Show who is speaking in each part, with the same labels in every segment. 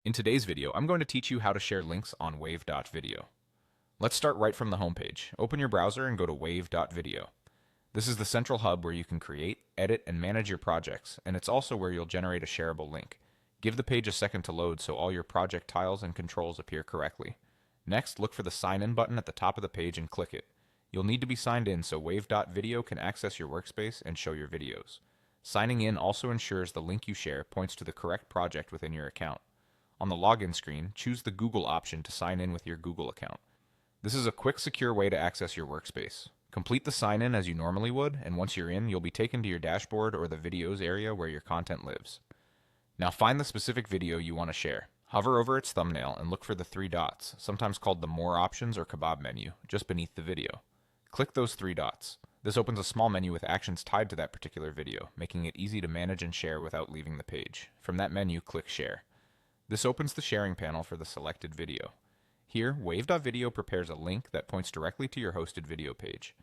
Speaker 1: In today's video, I'm going to teach you how to share links on Wave.video. Let's start right from the homepage. Open your browser and go to Wave.video. This is the central hub where you can create, edit, and manage your projects, and it's also where you'll generate a shareable link. Give the page a second to load so all your project tiles and controls appear correctly. Next, look for the Sign In button at the top of the page and click it. You'll need to be signed in so Wave.video can access your workspace and show your videos. Signing in also ensures the link you share points to the correct project within your account. On the login screen, choose the Google option to sign in with your Google account. This is a quick, secure way to access your workspace. Complete the sign-in as you normally would, and once you're in, you'll be taken to your dashboard or the videos area where your content lives. Now find the specific video you want to share. Hover over its thumbnail and look for the three dots, sometimes called the More Options or Kebab menu, just beneath the video. Click those three dots. This opens a small menu with actions tied to that particular video, making it easy to manage and share without leaving the page. From that menu, click Share. This opens the sharing panel for the selected video. Here, Wave.video prepares a link that points directly to your hosted video page.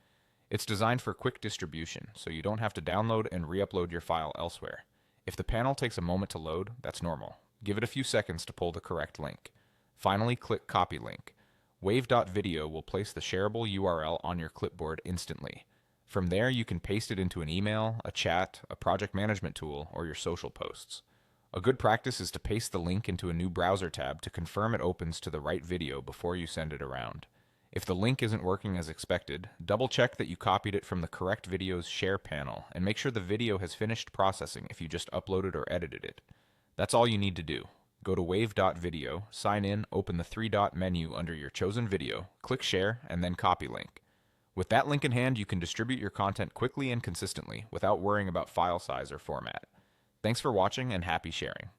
Speaker 1: It's designed for quick distribution, so you don't have to download and re-upload your file elsewhere. If the panel takes a moment to load, that's normal. Give it a few seconds to pull the correct link. Finally, click Copy Link. Wave.video will place the shareable URL on your clipboard instantly. From there, you can paste it into an email, a chat, a project management tool, or your social posts. A good practice is to paste the link into a new browser tab to confirm it opens to the right video before you send it around. If the link isn't working as expected, double check that you copied it from the correct video's share panel and make sure the video has finished processing if you just uploaded or edited it. That's all you need to do. Go to Wave.video, sign in, open the three-dot menu under your chosen video, click Share, and then Copy Link. With that link in hand, you can distribute your content quickly and consistently without worrying about file size or format. Thanks for watching and happy sharing.